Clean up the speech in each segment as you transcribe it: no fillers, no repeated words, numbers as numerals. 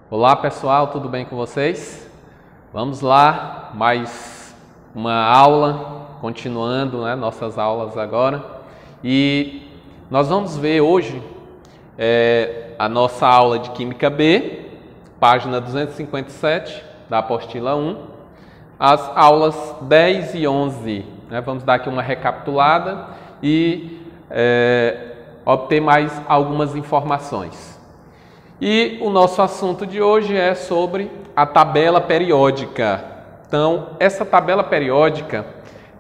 Olá pessoal, tudo bem com vocês? Vamos lá, mais uma aula, continuando nossas aulas agora. E nós vamos ver hoje a nossa aula de Química B, página 257 da apostila 1, as aulas 10 e 11. Vamos dar aqui uma recapitulada e obter mais algumas informações. E o nosso assunto de hoje é sobre a tabela periódica. Então, essa tabela periódica,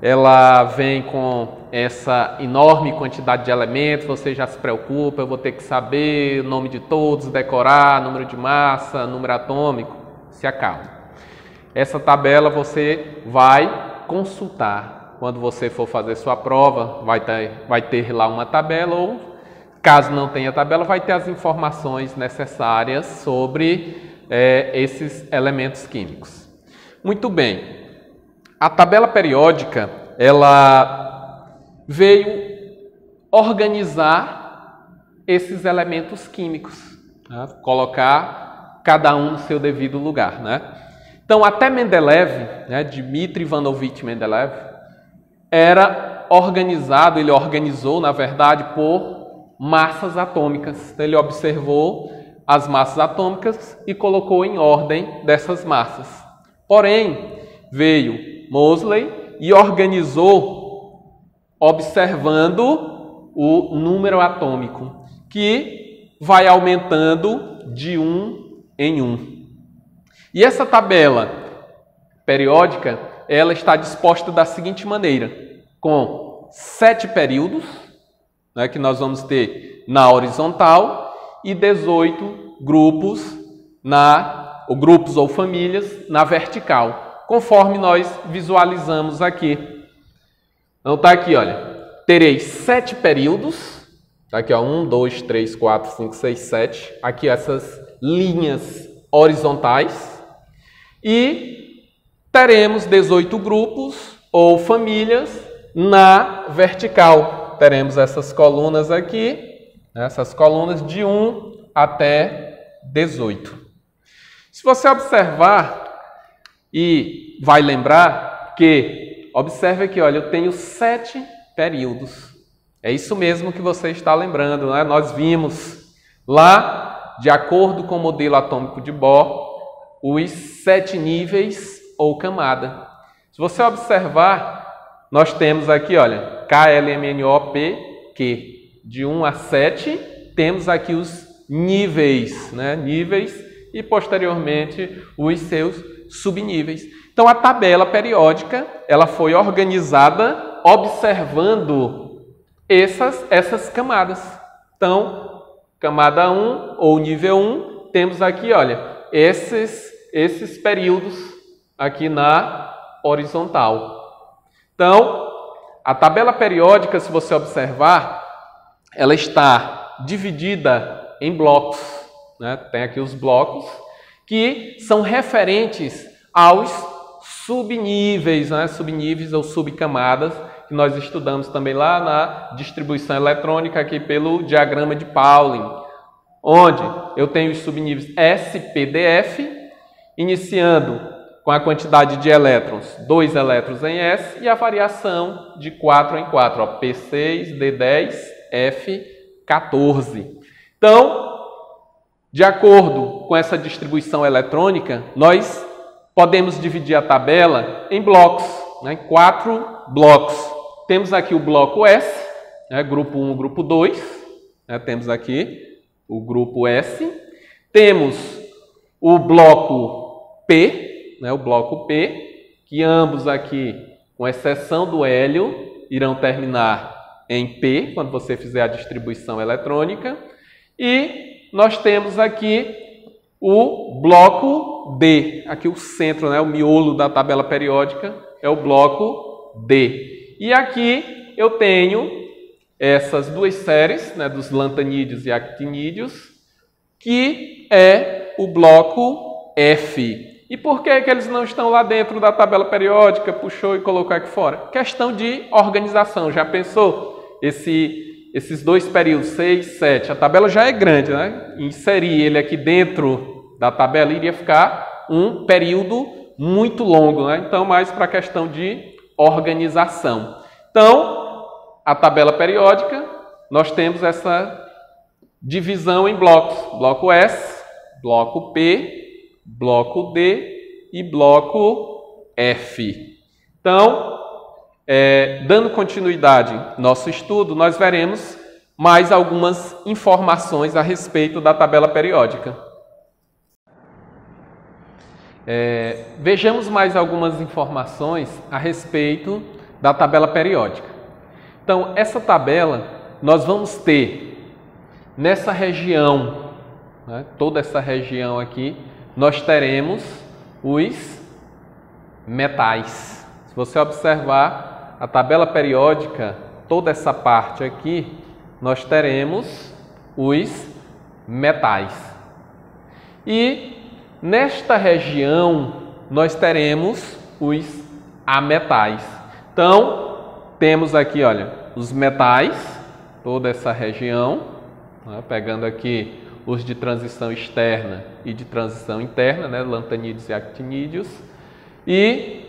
ela vem com essa enorme quantidade de elementos, você já se preocupa, eu vou ter que saber o nome de todos, decorar, número de massa, número atômico, se acalme. Essa tabela você vai consultar. Quando você for fazer sua prova, vai ter lá uma tabela ou... Caso não tenha tabela, vai ter as informações necessárias sobre esses elementos químicos. Muito bem. A tabela periódica, ela veio organizar esses elementos químicos, colocar cada um no seu devido lugar, Então, até Mendeleev, Dmitri Ivanovich Mendeleev, era organizado, ele organizou, na verdade, por massas atômicas. Então, ele observou as massas atômicas e colocou em ordem dessas massas. Porém, veio Moseley e organizou observando o número atômico, que vai aumentando de 1 em 1. E essa tabela periódica, ela está disposta da seguinte maneira, com 7 períodos, que nós vamos ter na horizontal, e 18 grupos, grupos ou famílias na vertical, conforme nós visualizamos aqui. Então está aqui, olha, terei 7 períodos, está aqui, 1, 2, 3, 4, 5, 6, 7, aqui essas linhas horizontais, e teremos 18 grupos ou famílias na vertical. Teremos essas colunas aqui, essas colunas de 1 até 18. Se você observar e vai lembrar que, observe aqui, olha, eu tenho 7 períodos. É isso mesmo que você está lembrando, Nós vimos lá, de acordo com o modelo atômico de Bohr, os 7 níveis ou camada. Se você observar, nós temos aqui, olha, KLMNOP, que de 1 a 7, temos aqui os níveis, níveis, e posteriormente os seus subníveis. Então, a tabela periódica, ela foi organizada observando essas camadas. Então, camada 1 ou nível 1, temos aqui, olha, esses períodos aqui na horizontal. Então, a tabela periódica, se você observar, ela está dividida em blocos. Tem aqui os blocos, que são referentes aos subníveis, subníveis ou subcamadas, que nós estudamos também lá na distribuição eletrônica, aqui pelo diagrama de Pauling, onde eu tenho os subníveis S, P, D, F, iniciando com a quantidade de elétrons, 2 elétrons em S, e a variação de 4 em 4, P6, D10, F14. Então, de acordo com essa distribuição eletrônica, nós podemos dividir a tabela em blocos, em 4 blocos. Temos aqui o bloco S, grupo 1, grupo 2, temos aqui o grupo S. Temos o bloco P, o bloco P, que ambos aqui, com exceção do hélio, irão terminar em P, quando você fizer a distribuição eletrônica. E nós temos aqui o bloco D, aqui o centro, o miolo da tabela periódica é o bloco D. E aqui eu tenho essas duas séries, dos lantanídeos e actinídeos, que é o bloco F. E por que eles não estão lá dentro da tabela periódica? Puxou e colocou aqui fora. Questão de organização. Já pensou? Esses 2 períodos, 6, 7, a tabela já é grande, Inserir ele aqui dentro da tabela iria ficar um período muito longo, né? Então, mais para a questão de organização. Então, a tabela periódica, nós temos essa divisão em blocos. Bloco S, bloco P, bloco D e bloco F. Então, dando continuidade ao nosso estudo, nós veremos mais algumas informações a respeito da tabela periódica. Vejamos mais algumas informações a respeito da tabela periódica. Então, essa tabela nós vamos ter nessa região, né, toda essa região aqui, nós teremos os metais. Se você observar a tabela periódica, toda essa parte aqui, nós teremos os metais. E nesta região, nós teremos os ametais. Então, temos aqui, olha, os metais, toda essa região, né, pegando aqui os de transição externa e de transição interna, né, lantanídeos e actinídeos, e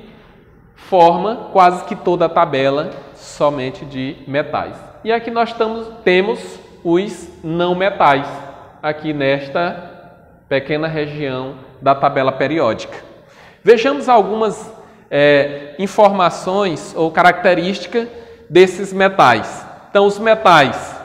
forma quase que toda a tabela somente de metais. E aqui nós temos os não metais, aqui nesta pequena região da tabela periódica. Vejamos algumas informações ou características desses metais. Então, os metais,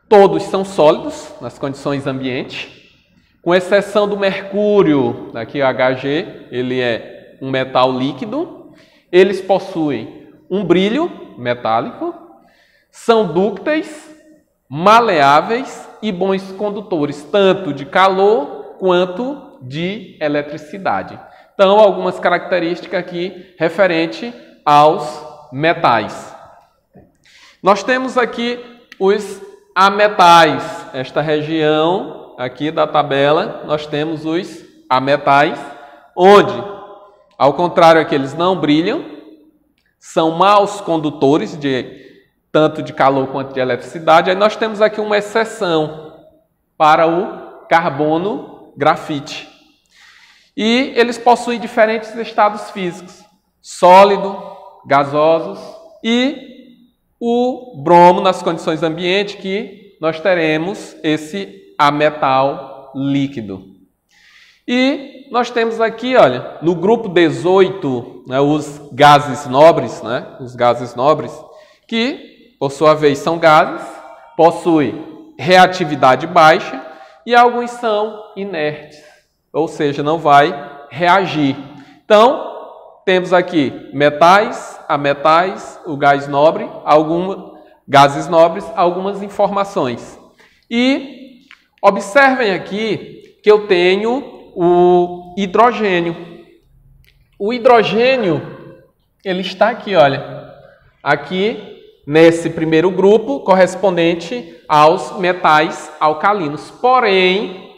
todos são sólidos nas condições ambiente, com exceção do mercúrio, aqui o Hg, ele é um metal líquido. Eles possuem um brilho metálico, são dúcteis, maleáveis e bons condutores, tanto de calor quanto de eletricidade. Então, algumas características aqui referente aos metais. Nós temos aqui os ametais. Esta região aqui da tabela, nós temos os ametais, onde, ao contrário aqui, eles não brilham, são maus condutores tanto de calor quanto de eletricidade. Aí nós temos aqui uma exceção para o carbono grafite. E eles possuem diferentes estados físicos, sólido, gasosos e o bromo nas condições ambiente, que nós teremos esse ametal líquido. E nós temos aqui, olha, no grupo 18, né, os gases nobres, né, que, por sua vez, são gases, possuem reatividade baixa e alguns são inertes, ou seja, não vai reagir. Então, temos aqui metais, ametais, o gás nobre, gases nobres, algumas informações. E observem aqui que eu tenho o hidrogênio. O hidrogênio, ele está aqui, olha, aqui nesse primeiro grupo, correspondente aos metais alcalinos. Porém,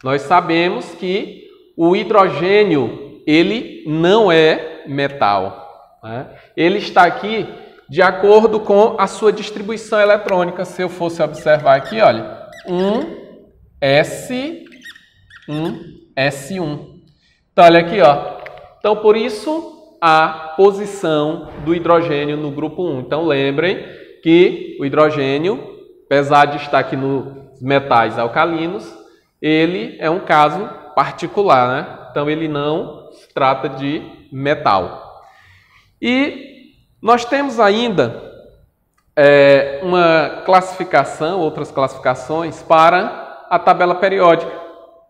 nós sabemos que o hidrogênio, ele não é metal, né? Ele está aqui de acordo com a sua distribuição eletrônica. Se eu fosse observar aqui, olha, 1s, 1s1. Então, olha aqui, ó. Então, por isso, a posição do hidrogênio no grupo 1. Então, lembrem que o hidrogênio, apesar de estar aqui nos metais alcalinos, ele é um caso particular, né? Então, ele não se trata de metal. E nós temos ainda uma classificação, outras classificações para a tabela periódica.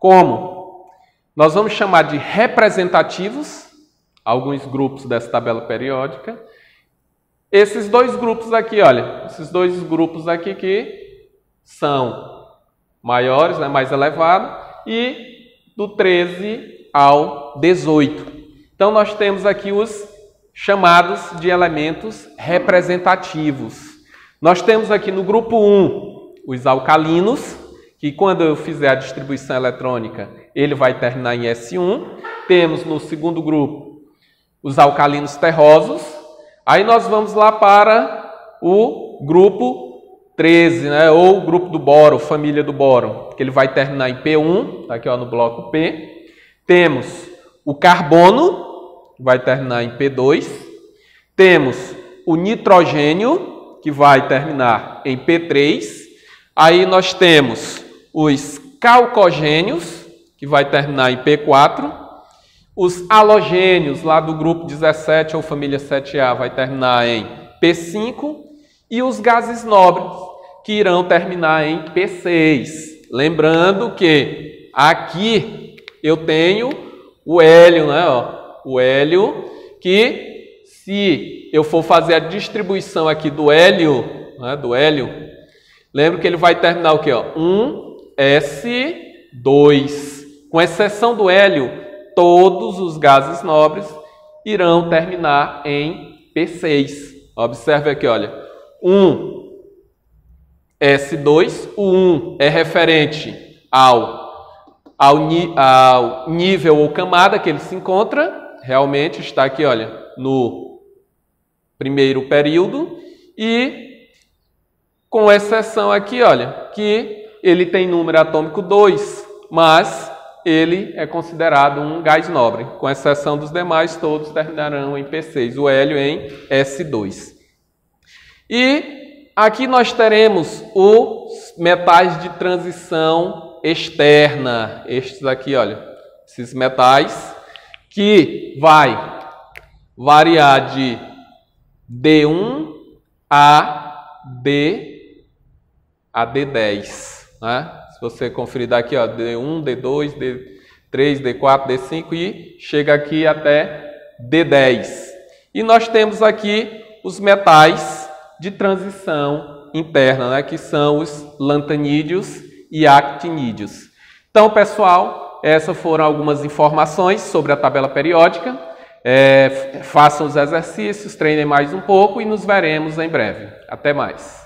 Como? Nós vamos chamar de representativos, alguns grupos dessa tabela periódica. Esses dois grupos aqui, olha, esses dois grupos aqui que são maiores, né, mais elevados, e do 13 ao 18. Então, nós temos aqui os chamados de elementos representativos. Nós temos aqui no grupo 1 os alcalinos, que quando eu fizer a distribuição eletrônica, ele vai terminar em S1. Temos no segundo grupo os alcalinos terrosos. Aí nós vamos lá para o grupo 13, né? Ou o grupo do boro, família do boro, que ele vai terminar em P1, tá aqui ó, no bloco P. Temos o carbono, que vai terminar em P2. Temos o nitrogênio, que vai terminar em P3. Aí nós temos os calcogênios, que vai terminar em P4. Os halogênios, lá do grupo 17 ou família 7A, vai terminar em P5. E os gases nobres, que irão terminar em P6. Lembrando que aqui eu tenho o hélio, né? O hélio, que se eu for fazer a distribuição aqui do hélio, né? Lembra que ele vai terminar o quê? 1s2. Com exceção do hélio, todos os gases nobres irão terminar em P6. Observe aqui, olha. 1s2, o 1 é referente ao nível ou camada que ele se encontra, realmente está aqui, olha, no primeiro período, e com exceção aqui, olha, que ele tem número atômico 2, mas ele é considerado um gás nobre, com exceção dos demais, todos terminarão em P6, o hélio em S2. E aqui nós teremos os metais de transição externa. Estes aqui, olha, esses metais que vai variar de D1 a D10, né? Se você conferir daqui, ó, D1, D2, D3, D4, D5 e chega aqui até D10. E nós temos aqui os metais de transição interna, né, que são os lantanídeos e actinídeos. Então, pessoal, essas foram algumas informações sobre a tabela periódica. Façam os exercícios, treinem mais um pouco e nos veremos em breve. Até mais.